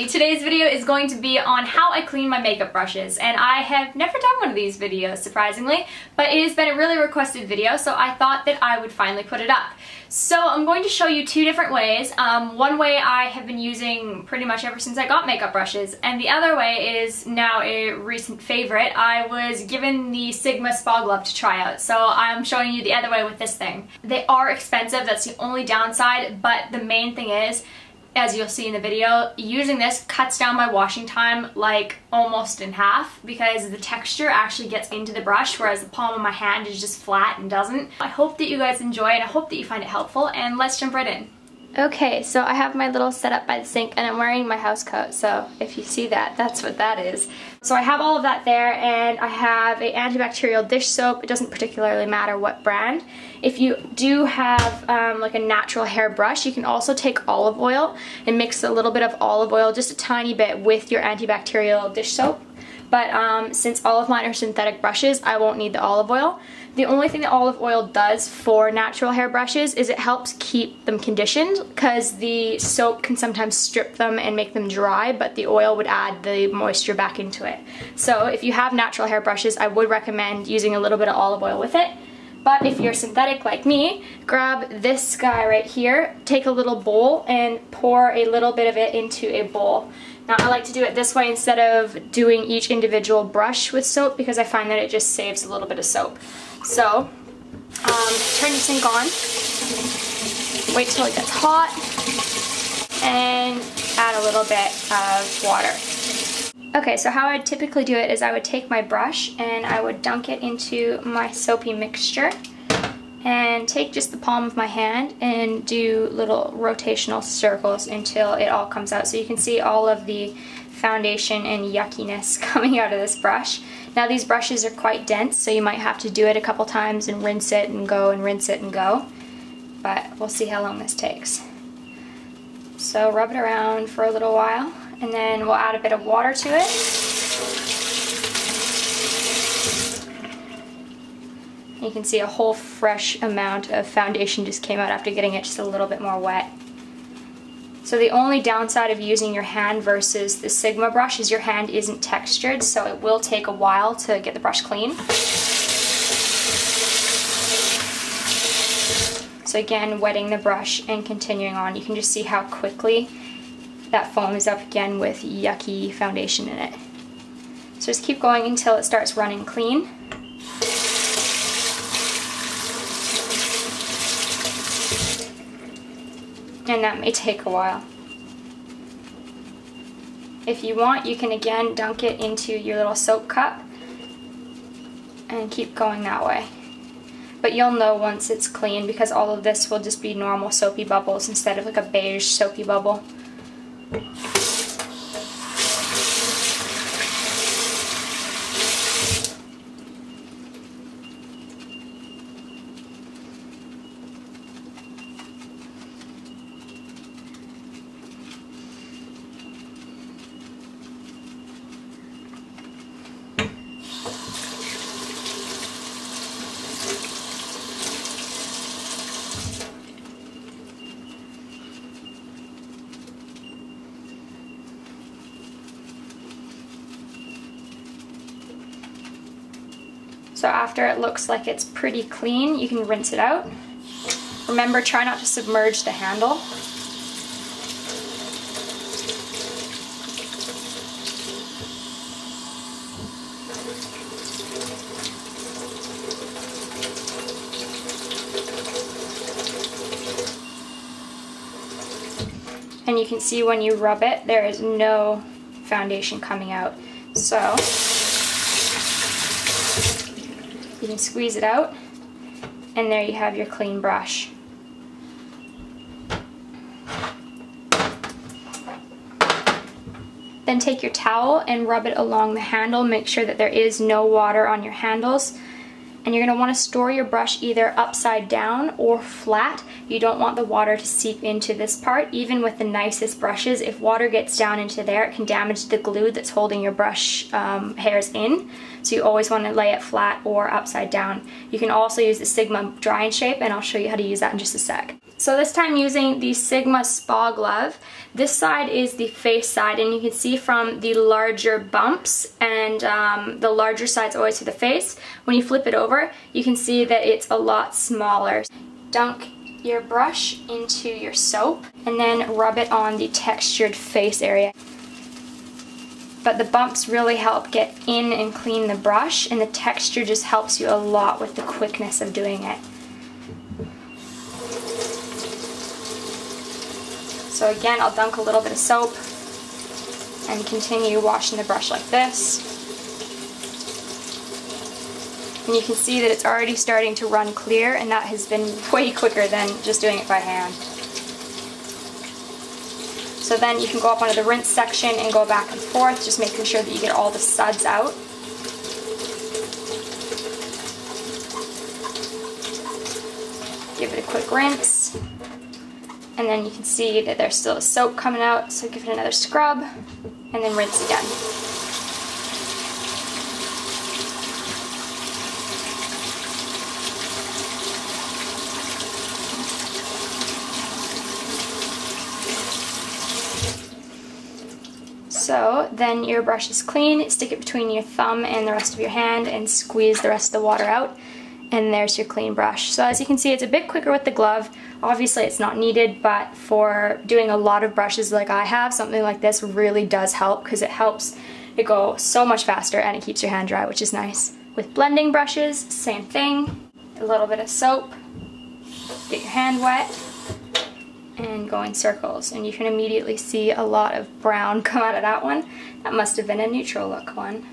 everybody! Today's video is going to be on how I clean my makeup brushes, and I have never done one of these videos, surprisingly, but it has been a really requested video, so I thought that I would finally put it up. So I'm going to show you two different ways. One way I have been using pretty much ever since I got makeup brushes, and the other way is now a recent favorite. I was given the Sigma Spa Glove to try out, so I'm showing you the other way with this thing. They are expensive, that's the only downside, but the main thing is, as you'll see in the video, using this cuts down my washing time like almost in half because the texture actually gets into the brush, whereas the palm of my hand is just flat and doesn't. I hope that you guys enjoy it. I hope that you find it helpful, and let's jump right in. Okay, so I have my little setup by the sink and I'm wearing my house coat, so if you see that, that's what that is. So I have all of that there, and I have an antibacterial dish soap. It doesn't particularly matter what brand. If you do have like a natural hair brush, you can also take olive oil and mix a little bit of olive oil, just a tiny bit, with your antibacterial dish soap. But since all of mine are synthetic brushes, I won't need the olive oil. The only thing that olive oil does for natural hair brushes is it helps keep them conditioned, because the soap can sometimes strip them and make them dry, but the oil would add the moisture back into it. So if you have natural hair brushes, I would recommend using a little bit of olive oil with it. But if you're synthetic like me, grab this guy right here, take a little bowl and pour a little bit of it into a bowl. Now I like to do it this way instead of doing each individual brush with soap, because I find that it just saves a little bit of soap. So, turn your sink on, wait till it gets hot, and add a little bit of water. Okay, so how I'd typically do it is I would take my brush and I would dunk it into my soapy mixture and take just the palm of my hand and do little rotational circles until it all comes out. So you can see all of the foundation and yuckiness coming out of this brush. Now these brushes are quite dense, so you might have to do it a couple times and rinse it and go and rinse it and go. But we'll see how long this takes. So rub it around for a little while, and then we'll add a bit of water to it. You can see a whole fresh amount of foundation just came out after getting it just a little bit more wet. So the only downside of using your hand versus the Sigma brush is your hand isn't textured, so it will take a while to get the brush clean. So again, wetting the brush and continuing on, you can just see how quickly that foam is up again with yucky foundation in it. So just keep going until it starts running clean. And that may take a while. If you want, you can again dunk it into your little soap cup and keep going that way. But you'll know once it's clean, because all of this will just be normal soapy bubbles instead of like a beige soapy bubble. So after it looks like it's pretty clean, you can rinse it out. Remember, try not to submerge the handle. And you can see when you rub it, there is no foundation coming out. So you can squeeze it out, and there you have your clean brush. Then take your towel and rub it along the handle. Make sure that there is no water on your handles. And you're going to want to store your brush either upside down or flat. You don't want the water to seep into this part. Even with the nicest brushes, if water gets down into there, it can damage the glue that's holding your brush hairs in. So you always want to lay it flat or upside down. You can also use the Sigma dry and shape, and I'll show you how to use that in just a sec. So this time using the Sigma Spa Glove. This side is the face side, and you can see from the larger bumps, and the larger side's always to the face. When you flip it over, you can see that it's a lot smaller. Dunk your brush into your soap and then rub it on the textured face area. But the bumps really help get in and clean the brush, and the texture just helps you a lot with the quickness of doing it. So again, I'll dunk a little bit of soap and continue washing the brush like this. And you can see that it's already starting to run clear, and that has been way quicker than just doing it by hand. So then you can go up onto the rinse section and go back and forth, just making sure that you get all the suds out. Give it a quick rinse. And then you can see that there's still a soap coming out, so give it another scrub, and then rinse again. So then your brush is clean, stick it between your thumb and the rest of your hand and squeeze the rest of the water out. And there's your clean brush. So as you can see, it's a bit quicker with the glove. Obviously it's not needed, but for doing a lot of brushes like I have, something like this really does help, because it helps it go so much faster and it keeps your hand dry, which is nice. With blending brushes, same thing. A little bit of soap, get your hand wet, and go in circles. And you can immediately see a lot of brown come out of that one. That must have been a neutral look one.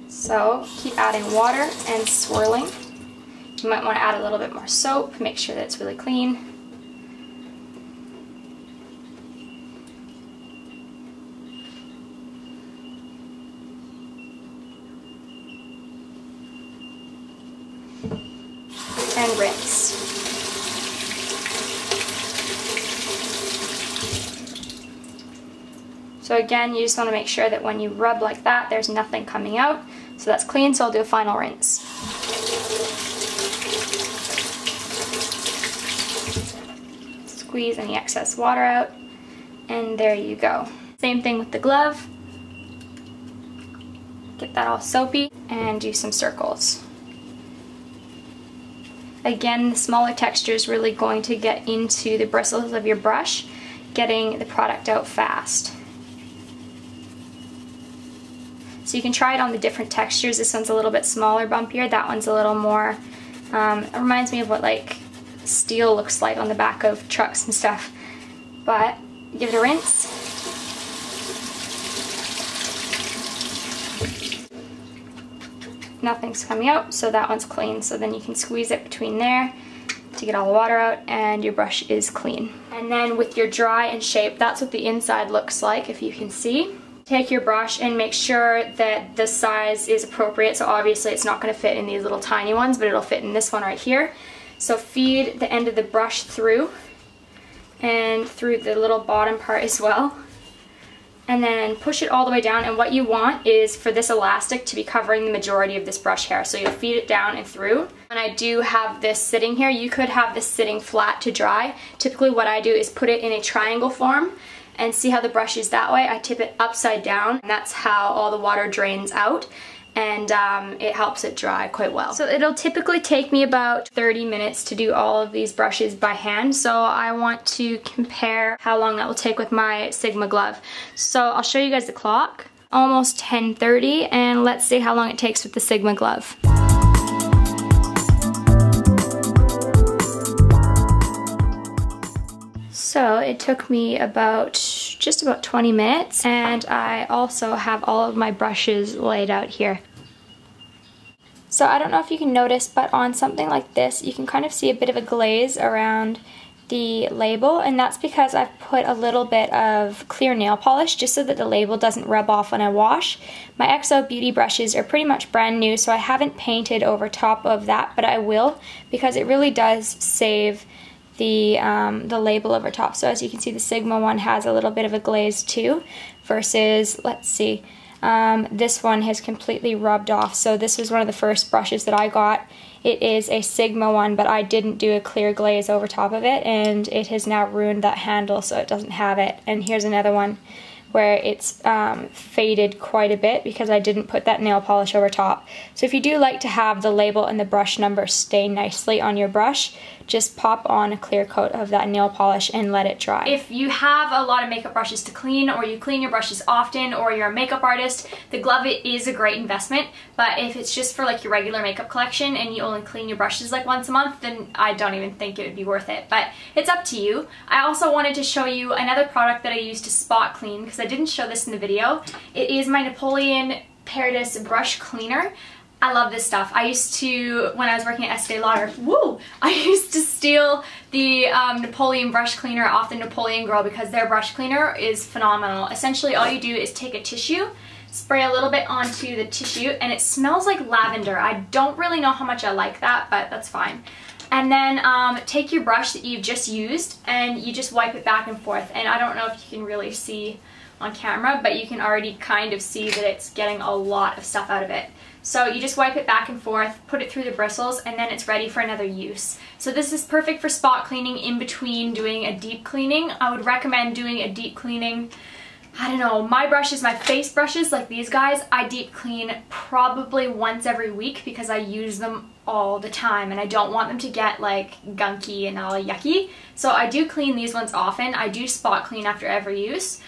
So keep adding water and swirling. You might want to add a little bit more soap, make sure that it's really clean. And rinse. So again, you just want to make sure that when you rub like that, there's nothing coming out. So that's clean, so I'll do a final rinse. Squeeze any excess water out, and there you go. Same thing with the glove. Get that all soapy, and do some circles. Again, the smaller texture is really going to get into the bristles of your brush, getting the product out fast. So you can try it on the different textures. This one's a little bit smaller, bumpier. That one's a little more, it reminds me of what like steel looks like on the back of trucks and stuff. But give it a rinse. Nothing's coming out, so that one's clean. So then you can squeeze it between there to get all the water out, and your brush is clean. And then with your dry and shape, that's what the inside looks like, if you can see. Take your brush and make sure that the size is appropriate. So obviously it's not going to fit in these little tiny ones, but it'll fit in this one right here. So feed the end of the brush through, and through the little bottom part as well. And then push it all the way down, and what you want is for this elastic to be covering the majority of this brush hair. So you'll feed it down and through. And I do have this sitting here. You could have this sitting flat to dry. Typically what I do is put it in a triangle form, and see how the brush is that way. I tip it upside down, and that's how all the water drains out, and it helps it dry quite well. So it'll typically take me about 30 minutes to do all of these brushes by hand, so I want to compare how long that will take with my Sigma glove. So I'll show you guys the clock. Almost 10:30, and let's see how long it takes with the Sigma glove. So it took me just about 20 minutes, and I also have all of my brushes laid out here. So I don't know if you can notice, but on something like this, you can kind of see a bit of a glaze around the label, and that's because I've put a little bit of clear nail polish just so that the label doesn't rub off when I wash. My XO Beauty brushes are pretty much brand new, so I haven't painted over top of that, but I will, because it really does save the label over top. So as you can see, the Sigma one has a little bit of a glaze too, versus, let's see, this one has completely rubbed off. So this was one of the first brushes that I got. It is a Sigma one, but I didn't do a clear glaze over top of it, and it has now ruined that handle, so it doesn't have it. And here's another one where it's faded quite a bit because I didn't put that nail polish over top. So if you do like to have the label and the brush number stay nicely on your brush, just pop on a clear coat of that nail polish and let it dry. If you have a lot of makeup brushes to clean, or you clean your brushes often, or you're a makeup artist, the glove is a great investment. But if it's just for like your regular makeup collection and you only clean your brushes like once a month, then I don't even think it would be worth it. But it's up to you. I also wanted to show you another product that I use to spot clean, because I didn't show this in the video. It is my Napoleon Paradis brush cleaner. I love this stuff. I used to, when I was working at Estee Lauder, I used to steal the Napoleon brush cleaner off the Napoleon Girl because their brush cleaner is phenomenal. Essentially, all you do is take a tissue, spray a little bit onto the tissue, and it smells like lavender. I don't really know how much I like that, but that's fine. And then take your brush that you've just used and you just wipe it back and forth. And I don't know if you can really see on camera, but you can already kind of see that it's getting a lot of stuff out of it. So you just wipe it back and forth, put it through the bristles, and then it's ready for another use. So this is perfect for spot cleaning in between doing a deep cleaning. I would recommend doing a deep cleaning, I don't know, my brushes, my face brushes, like these guys, I deep clean probably once every week because I use them all the time and I don't want them to get like gunky and all yucky. So I do clean these ones often. I do spot clean after every use.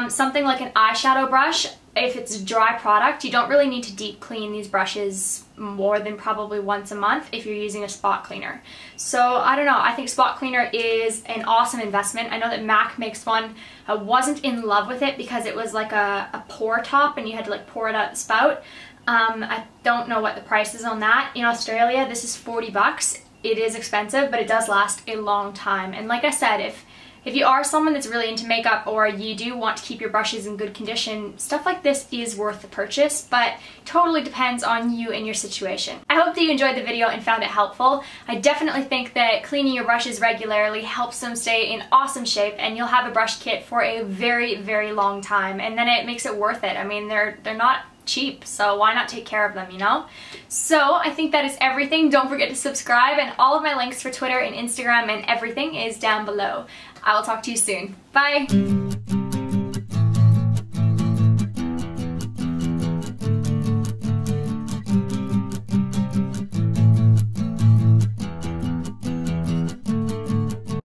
Something like an eyeshadow brush, if it's a dry product, you don't really need to deep clean these brushes more than probably once a month if you're using a spot cleaner. So I don't know, I think spot cleaner is an awesome investment. I know that MAC makes one. I wasn't in love with it because it was like a pour top and you had to like pour it out the spout. I don't know what the price is on that. In Australia, this is 40 bucks. It is expensive, but it does last a long time. And like I said, if you are someone that's really into makeup or you do want to keep your brushes in good condition, stuff like this is worth the purchase, but totally depends on you and your situation. I hope that you enjoyed the video and found it helpful. I definitely think that cleaning your brushes regularly helps them stay in awesome shape, and you'll have a brush kit for a very, very long time, and then it makes it worth it. I mean, they're not cheap, so why not take care of them, you know? So I think that is everything. Don't forget to subscribe, and all of my links for Twitter and Instagram and everything is down below. I will talk to you soon. Bye!